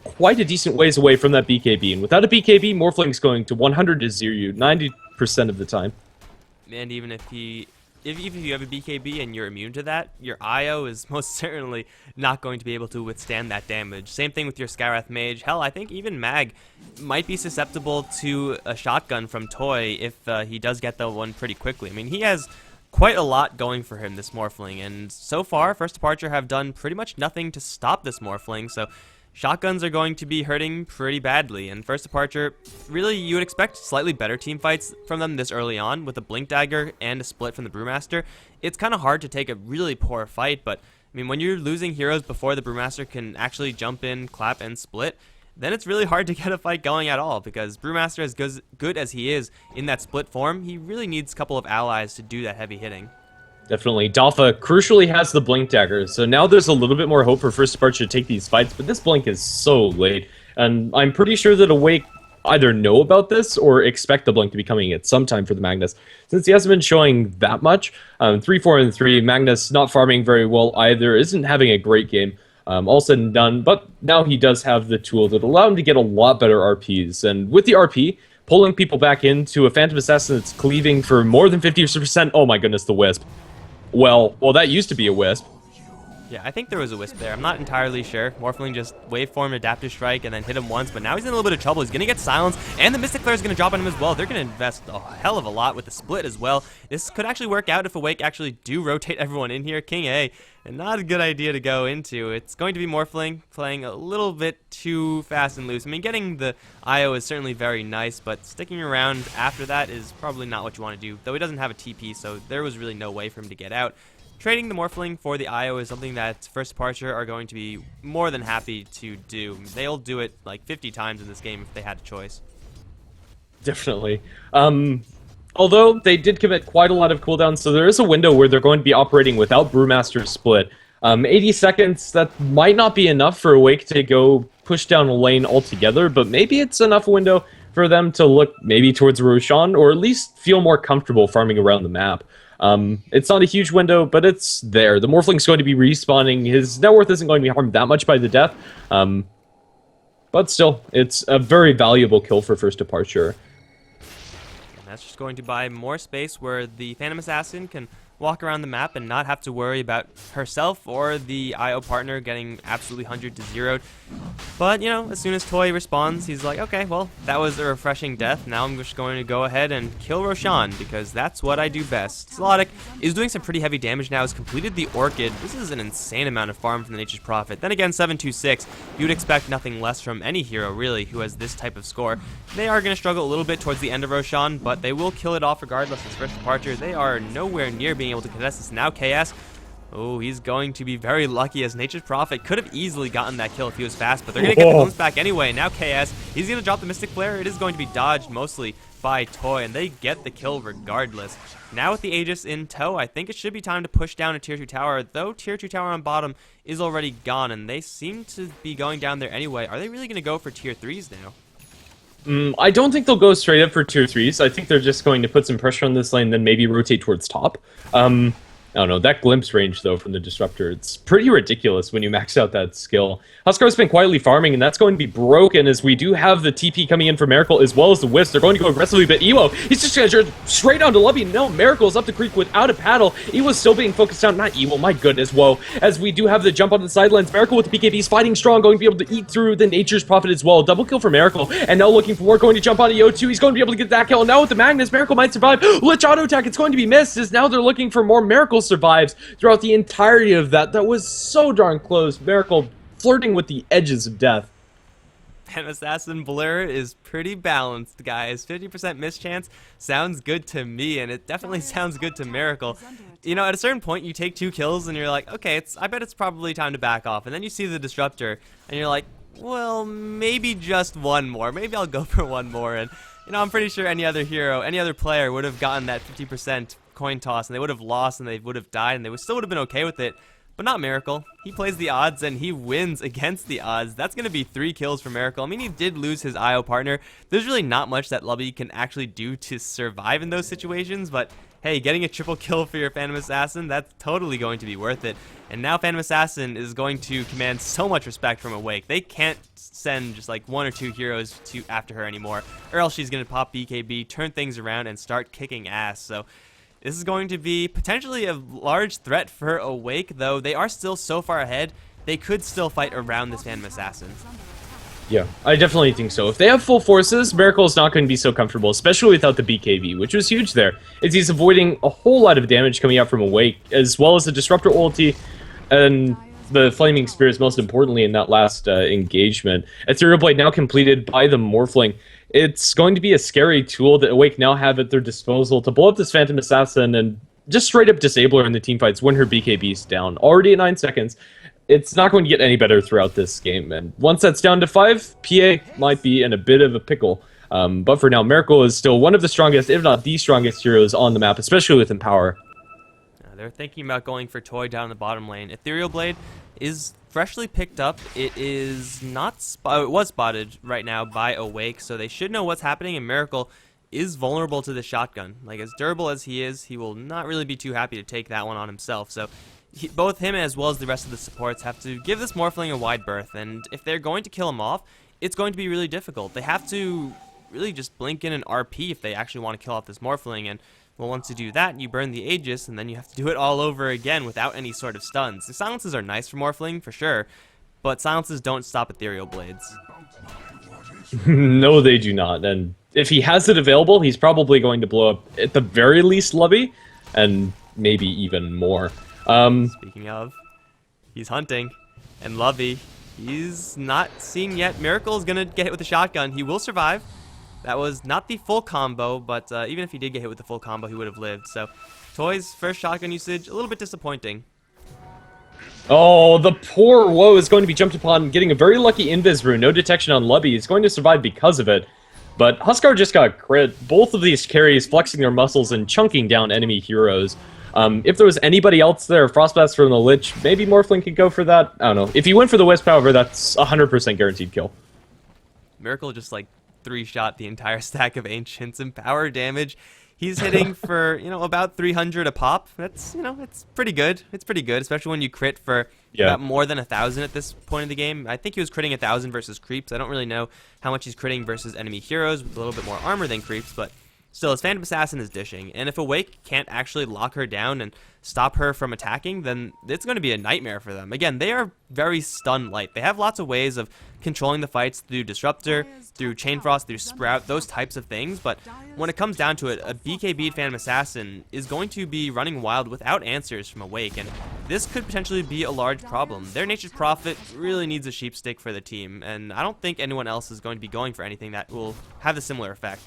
B: quite a decent ways away from that BKB, and without a BKB, Morphling's going to 100 to 0 you 90% of the time.
A: And even if you have a BKB and you're immune to that, your IO is most certainly not going to be able to withstand that damage. Same thing with your Skywrath Mage. Hell, I think even Mag might be susceptible to a shotgun from Toy if he does get the one pretty quickly. I mean, he has quite a lot going for him, this Morphling, and so far, First Departure have done pretty much nothing to stop this Morphling, so shotguns are going to be hurting pretty badly, and First Departure, really, you would expect slightly better team fights from them this early on, with a Blink Dagger and a split from the Brewmaster. It's kind of hard to take a really poor fight, but, I mean, when you're losing heroes before the Brewmaster can actually jump in, clap, and split, then it's really hard to get a fight going at all, because Brewmaster, as good as he is in that split form, he really needs a couple of allies to do that heavy hitting.
B: Definitely. Dafa crucially has the Blink Dagger, so now there's a little bit more hope for First Departure to take these fights, but this Blink is so late, and I'm pretty sure that Awake either know about this or expect the Blink to be coming at some time for the Magnus. Since he hasn't been showing that much, 3, 4, and 3, Magnus not farming very well either, isn't having a great game. All said and done, but now he does have the tool that allow him to get a lot better RPs, and with the RP, pulling people back into a Phantom Assassin that's cleaving for more than 50%, oh my goodness, the Wisp. Well, that used to be a Wisp.
A: Yeah, I think there was a Wisp there. I'm not entirely sure. Morphling just waveformed Adaptive Strike and then hit him once, but now he's in a little bit of trouble. He's going to get silenced, and the Mystic Flare is going to drop on him as well. They're going to invest a hell of a lot with the split as well. This could actually work out if Awake actually do rotate everyone in here. King A, and not a good idea to go into. It's going to be Morphling playing a little bit too fast and loose. I mean, getting the IO is certainly very nice, but sticking around after that is probably not what you want to do, though he doesn't have a TP, so there was really no way for him to get out. Trading the Morphling for the IO is something that First Departure are going to be more than happy to do. They'll do it like 50 times in this game if they had a choice.
B: Definitely. Although they did commit quite a lot of cooldowns, so there is a window where they're going to be operating without Brewmaster's split. 80 seconds, that might not be enough for Awake to go push down a lane altogether, but maybe it's enough window for them to look maybe towards Roshan, or at least feel more comfortable farming around the map. It's not a huge window, but it's there. The Morphling's going to be respawning. His net worth isn't going to be harmed that much by the death. But still, it's a very valuable kill for First Departure.
A: And that's just going to buy more space where the Phantom Assassin can walk around the map and not have to worry about herself or the IO partner getting absolutely 100 to 0'd. But, you know, as soon as Toy responds, he's like, okay, well, that was a refreshing death. Now I'm just going to go ahead and kill Roshan, because that's what I do best. Zlotic is doing some pretty heavy damage now. Has completed the Orchid. This is an insane amount of farm from the Nature's Prophet. Then again, 726. You would expect nothing less from any hero, really, who has this type of score. They are going to struggle a little bit towards the end of Roshan, but they will kill it off regardless. As First Departure, they are nowhere near being able to contest this. Now KS, oh, he's going to be very lucky, as Nature's Prophet could have easily gotten that kill if he was fast, but they're going to get the glimpse back anyway. Now KS, he's going to drop the Mystic Flare. It is going to be dodged mostly by Toy, and they get the kill regardless. Now with the Aegis in tow, I think it should be time to push down a tier 2 tower, though tier 2 tower on bottom is already gone, and they seem to be going down there anyway. Are they really going to go for tier 3s now?
B: I don't think they'll go straight up for tier 3s. I think they're just going to put some pressure on this lane, then maybe rotate towards top. I don't know, that glimpse range, though, from the Disruptor, it's pretty ridiculous when you max out that skill. Huskar's been quietly farming, and that's going to be broken, as we do have the TP coming in for Miracle, as well as the Wisp. They're going to go aggressively, but Ewo, he's just going to straight onto Lubby. No, Miracle's up the creek without a paddle. Ewo's still being focused on, not Ewo, my goodness, whoa. As we do have the jump on the sidelines, Miracle with the BKB is fighting strong, going to be able to eat through the Nature's Prophet as well. Double kill for Miracle, and now looking for more, going to jump on EO2. He's going to be able to get that kill, and now with the Magnus, Miracle might survive. Lich auto attack, it's going to be missed, as now they're looking for more. Miracle survives throughout the entirety of that. That was so darn close. Miracle flirting with the edges of death.
A: Phantom Assassin Blur is pretty balanced, guys. 50% mischance sounds good to me, and it definitely sounds good to Miracle. You know, at a certain point, you take 2 kills, and you're like, okay, I bet it's probably time to back off. And then you see the Disruptor, and you're like, well, maybe just one more. Maybe I'll go for one more. And, you know, I'm pretty sure any other hero, any other player would have gotten that 50% coin toss, and they would have lost, and they would have died, and they still would have been okay with it. But not Miracle. He plays the odds, and he wins against the odds. That's going to be 3 kills for Miracle. I mean, he did lose his IO partner. There's really not much that Lubby can actually do to survive in those situations, but hey, getting a triple kill for your Phantom Assassin, that's totally going to be worth it. And now Phantom Assassin is going to command so much respect from Awake. They can't send just like 1 or 2 heroes after her anymore, or else she's going to pop BKB, turn things around, and start kicking ass. So this is going to be potentially a large threat for Awake, though they are still so far ahead, they could still fight around this Phantom Assassin.
B: Yeah, I definitely think so. If they have full forces, Miracle is not going to be so comfortable, especially without the BKB, which was huge there, as he's avoiding a whole lot of damage coming out from Awake, as well as the Disruptor ulti, and the Flaming Spears, most importantly, in that last engagement. Ethereal Blade now completed by the Morphling. It's going to be a scary tool that Awake now have at their disposal to blow up this Phantom Assassin and just straight up disable her in the teamfights when her BKB's down. Already at 9 seconds. It's not going to get any better throughout this game, and once that's down to 5, PA might be in a bit of a pickle. But for now, Miracle is still one of the strongest, if not the strongest heroes on the map, especially with Empower.
A: They're thinking about going for Toy down the bottom lane. Ethereal Blade is freshly picked up. It is not it was spotted right now by Awake, so they should know what's happening, and Miracle is vulnerable to the shotgun. Like, as durable as he is, he will not really be too happy to take that one on himself. So both him as well as the rest of the supports have to give this Morphling a wide berth, and if they're going to kill him off, it's going to be really difficult. They have to really just blink in an RP if they actually want to kill off this Morphling. And well, once you do that, you burn the Aegis, and then you have to do it all over again without any sort of stuns. The silences are nice for Morphling, for sure, but silences don't stop Ethereal Blades.
B: No, they do not. And if he has it available, he's probably going to blow up at the very least Lubby, and maybe even more.
A: Speaking of, he's hunting, and Lovey, he's not seeing yet. Miracle is going to get hit with a shotgun. He will survive. That was not the full combo, but even if he did get hit with the full combo, he would have lived. So, Toy's first shotgun usage, a little bit disappointing.
B: Oh, the poor Woe is going to be jumped upon, getting a very lucky invis rune. No detection on Lubby. He's going to survive because of it. But Huskar just got crit. Both of these carries flexing their muscles and chunking down enemy heroes. If there was anybody else there, Frostblast from the Lich, maybe Morphling could go for that. I don't know. If he went for the Wisp, however, that's 100% guaranteed kill.
A: Miracle just like 3-shot the entire stack of Ancients and power damage. He's hitting for, about 300 a pop. That's, it's pretty good. It's pretty good, especially when you crit for about more than 1,000 at this point in the game. I think he was critting 1,000 versus creeps. I don't really know how much he's critting versus enemy heroes with a little bit more armor than creeps, but still, his Phantom Assassin is dishing. And if Awake can't actually lock her down and stop her from attacking, then it's going to be a nightmare for them. Again, they are very stun light. They have lots of ways of controlling the fights through Disruptor, through Chain Frost, through Sprout, those types of things. But when it comes down to it, a BKB'd Phantom Assassin is going to be running wild without answers from Awake. And this could potentially be a large problem. Their Nature's Prophet really needs a sheep stick for the team. And I don't think anyone else is going to be going for anything that will have a similar effect.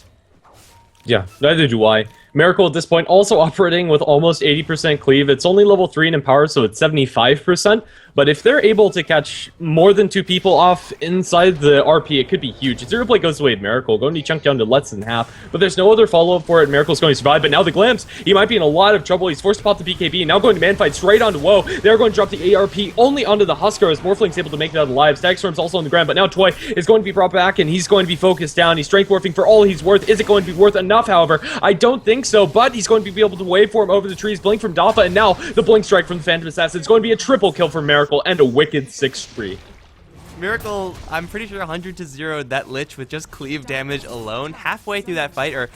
B: Yeah, neither do I. Miracle at this point also operating with almost 80% cleave. It's only level 3 in Empower, so it's 75%. But if they're able to catch more than 2 people off inside the RP, it could be huge. Zero Play goes away at Miracle, going to be chunked down to less than half. But there's no other follow-up for it. Miracle's going to survive, but now the Glimpse, he might be in a lot of trouble. He's forced to pop the BKB, and now going to man-fight straight onto Woe. They're going to drop the ARP only onto the Huskar as Morphling's able to make it out alive. Stagstorm's also on the ground, but now Toy is going to be brought back, and he's going to be focused down. He's strength morphing for all he's worth. Is it going to be worth enough, however? I don't think so, but he's going to be able to wave for him over the trees. Blink from Dota, and now the Blink Strike from the Phantom Assassin. It's going to be a triple kill for Miracle and a wicked 6-free.
A: Miracle, I'm pretty sure 100-0 that Lich with just cleave damage alone. Halfway through that fight, or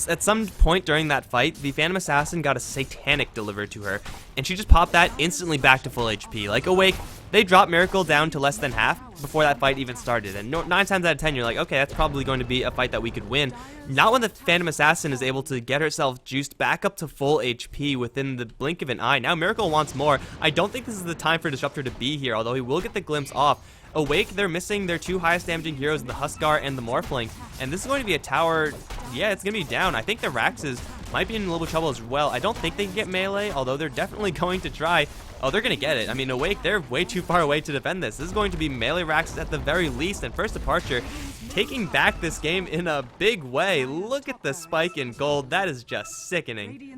A: at some point during that fight, the Phantom Assassin got a Satanic delivered to her, and she just popped that instantly back to full HP. Like Awake, they dropped Miracle down to less than half before that fight even started, and 9 times out of 10 you're like, okay, that's probably going to be a fight that we could win. Not when the Phantom Assassin is able to get herself juiced back up to full HP within the blink of an eye. Now Miracle wants more. I don't think this is the time for Disruptor to be here, although he will get the glimpse off. Awake, they're missing their 2 highest damaging heroes, the Huskar and the Morphling, and this is going to be a tower. Yeah, it's going to be down. I think the Raxes might be in a little bit of trouble as well. I don't think they can get melee, although they're definitely going to try. Oh, they're going to get it. I mean, Awake, they're way too far away to defend this. This is going to be melee Raxes at the very least, and First Departure taking back this game in a big way. Look at the spike in gold. That is just sickening.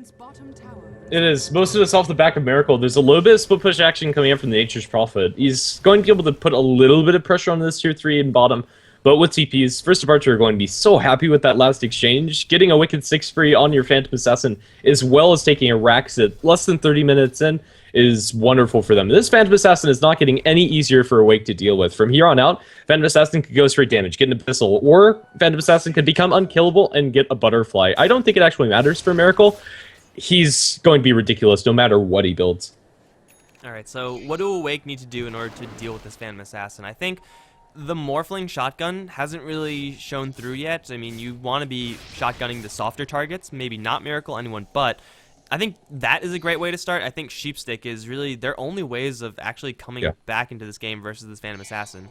B: It is. Most of it's off the back of Miracle. There's a little bit of split push action coming up from the Nature's Prophet. He's going to be able to put a little bit of pressure on this tier 3 in bottom. But with TPs, First Departure are going to be so happy with that last exchange. Getting a wicked 6 free on your Phantom Assassin, as well as taking a Rax at less than 30 minutes in, is wonderful for them. This Phantom Assassin is not getting any easier for Awake to deal with. From here on out, Phantom Assassin could go straight damage, get an Abyssal, or Phantom Assassin could become unkillable and get a Butterfly. I don't think it actually matters for Miracle. He's going to be ridiculous no matter what he builds.
A: Alright, so what do Awake need to do in order to deal with this Phantom Assassin? I think the Morphling shotgun hasn't really shown through yet. I mean, you want to be shotgunning the softer targets, maybe not Miracle, anyone but. I think that is a great way to start. I think Sheepstick is really their only ways of actually coming back into this game versus this Phantom Assassin.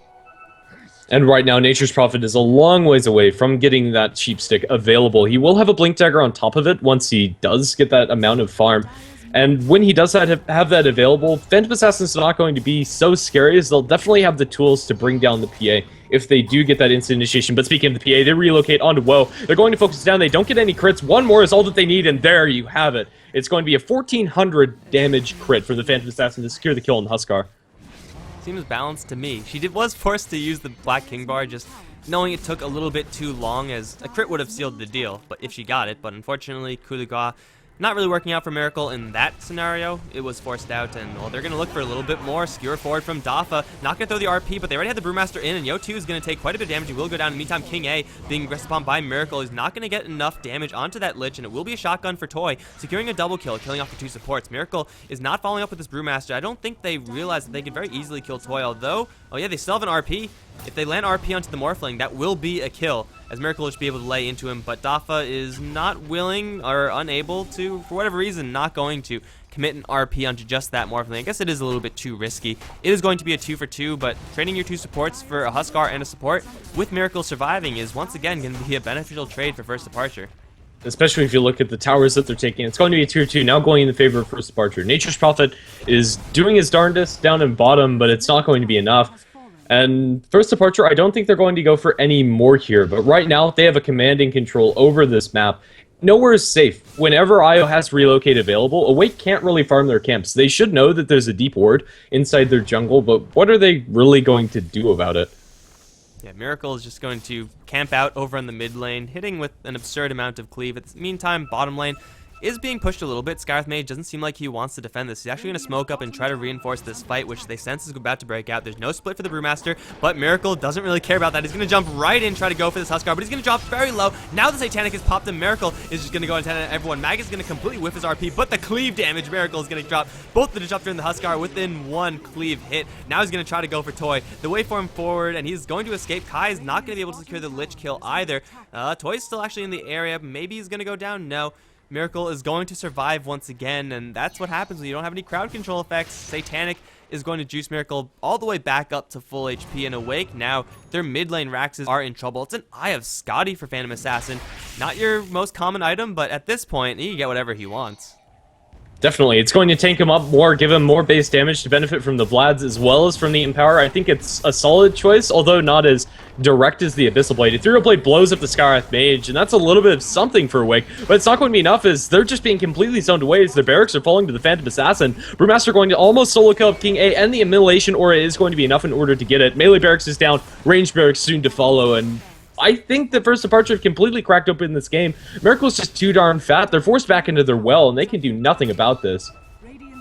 B: And right now, Nature's Prophet is a long ways away from getting that Sheepstick available. He will have a Blink Dagger on top of it once he does get that amount of farm. And when he does have that available, Phantom Assassins are not going to be so scary, as they'll definitely have the tools to bring down the PA if they do get that instant initiation. But speaking of the PA, they relocate onto Woe. They're going to focus down. They don't get any crits. One more is all that they need, and there you have it. It's going to be a 1,400 damage crit for the Phantom Assassin to secure the kill on Huskar.
A: Seems balanced to me. She was forced to use the Black King Bar, just knowing it took a little bit too long, as a crit would have sealed the deal, but if she got it. But unfortunately, Coup de Grace Not really working out for Miracle in that scenario. It was forced out, and well, they're going to look for a little bit more. Skewer forward from Dafa. Not going to throw the RP, but they already had the Brewmaster in, and Yo2 is going to take quite a bit of damage. He will go down. In the meantime, King A, being aggressed upon by Miracle, is not going to get enough damage onto that Lich, and it will be a shotgun for Toy, securing a double kill, killing off the 2 supports. Miracle is not following up with this Brewmaster. I don't think they realize that they could very easily kill Toy, although, oh yeah, they still have an RP. If they land RP onto the Morphling, that will be a kill, as Miracle will just be able to lay into him, but Dafa is not willing or unable to, for whatever reason, not going to commit an RP onto just that Morphling. I guess it is a little bit too risky. It is going to be a 2 for 2, but trading your 2 supports for a Huskar and a support with Miracle surviving is once again going to be a beneficial trade for First Departure.
B: Especially if you look at the towers that they're taking. It's going to be a tier 2, now going in the favor of First Departure. Nature's Prophet is doing his darndest down in bottom, but it's not going to be enough. And First Departure, I don't think they're going to go for any more here, but right now they have a commanding control over this map. Nowhere is safe. Whenever IO has relocate available, Awake can't really farm their camps. They should know that there's a deep ward inside their jungle, but what are they really going to do about it?
A: Yeah, Miracle is just going to camp out over in the mid lane, hitting with an absurd amount of cleave. At the meantime, bottom lane is being pushed a little bit. Skywrath Mage doesn't seem like he wants to defend this. He's actually going to smoke up and try to reinforce this fight, which they sense is about to break out. There's no split for the Brewmaster, but Miracle doesn't really care about that. He's going to jump right in, try to go for this Huskar, but he's going to drop very low. Now the Satanic has popped him. Miracle is just going to go and attack everyone. Mag is going to completely whiff his RP, but the cleave damage, Miracle is going to drop both the Disruptor and the Huskar within one cleave hit. Now he's going to try to go for Toy. The waveform forward, and he's going to escape. Kai is not going to be able to secure the Lich kill either. Toy's still actually in the area. Maybe he's going to go down. No. Miracle is going to survive once again, and that's what happens when you don't have any crowd control effects. Satanic is going to juice Miracle all the way back up to full HP, and Awake now, their mid lane Raxes are in trouble. It's an Eye of Scotty for Phantom Assassin. Not your most common item, but at this point, he can get whatever he wants.
B: Definitely. It's going to tank him up more, give him more base damage to benefit from the Vlads as well as from the Empower. I think it's a solid choice, although not as direct as the Abyssal Blade. Ethereal Blade blows up the Skywrath Mage, and that's a little bit of something for Awake, but it's not going to be enough as they're just being completely zoned away as their barracks are falling to the Phantom Assassin. Brewmaster going to almost solo kill up King A, and the Immolation Aura is going to be enough in order to get it. Melee barracks is down, range barracks soon to follow, and I think the First Departure have completely cracked open this game. Miracle's just too darn fat. They're forced back into their well, and they can do nothing about this.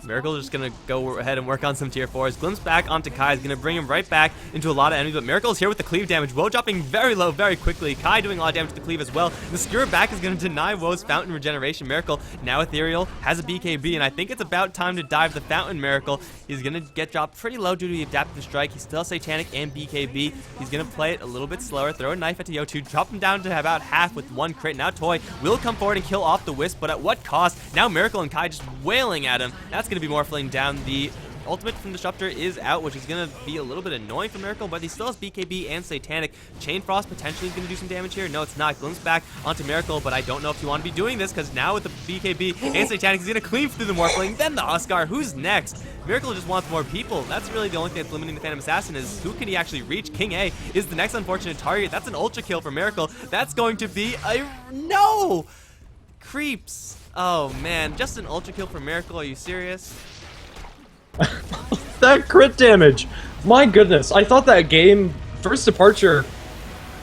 A: Miracle is just going to go ahead and work on some tier 4s. Glimpse back onto Kai is going to bring him right back into a lot of enemies, but Miracle is here with the cleave damage. Woe dropping very low very quickly. Kai doing a lot of damage to the cleave as well. The Skewer back is going to deny Woe's Fountain regeneration. Miracle, now Ethereal, has a BKB, and I think it's about time to dive the Fountain. Miracle, he's going to get dropped pretty low due to the Adaptive Strike. He still has Satanic and BKB. He's going to play it a little bit slower, throw a knife at Yo2, drop him down to about half with one crit. Now Toy will come forward and kill off the Wisp, but at what cost? Now Miracle and Kai just wailing at him. That's going to be Morphling down. The ultimate from Disruptor is out, which is going to be a little bit annoying for Miracle, but he still has BKB and Satanic. Chain Frost potentially is going to do some damage here. No, it's not. Glimpse back onto Miracle, but I don't know if you want to be doing this, because now with the BKB and Satanic, he's going to cleave through the Morphling, then the Huskar. Who's next? Miracle just wants more people. That's really the only thing that's limiting the Phantom Assassin, is who can he actually reach? King A is the next unfortunate target. That's an ultra kill for Miracle. That's going to be a... No! Creeps. Oh, man. Just an ultra kill for Miracle. Are you serious?
B: That crit damage! My goodness, I thought that game, First Departure,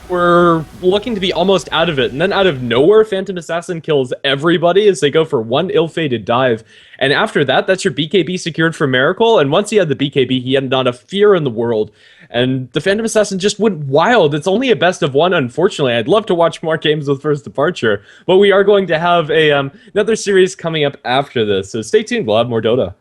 B: were looking to be almost out of it, and then out of nowhere, Phantom Assassin kills everybody as they go for one ill-fated dive. And after that, that's your BKB secured for Miracle, and once he had the BKB, he had not a fear in the world. And the Phantom Assassin just went wild. It's only a best of one, unfortunately. I'd love to watch more games with First Departure, but we are going to have another series coming up after this, so stay tuned, we'll have more Dota.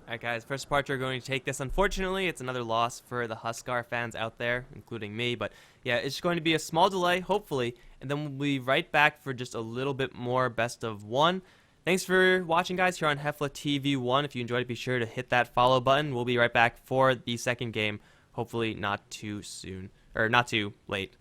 A: Alright guys, First Departure are going to take this. Unfortunately, it's another loss for the Huskar fans out there, including me, but yeah, it's just going to be a small delay, hopefully, and then we'll be right back for just a little bit more best of one. Thanks for watching, guys, here on HeflaTV 1. If you enjoyed it, be sure to hit that follow button. We'll be right back for the second game, hopefully not too soon, or not too late.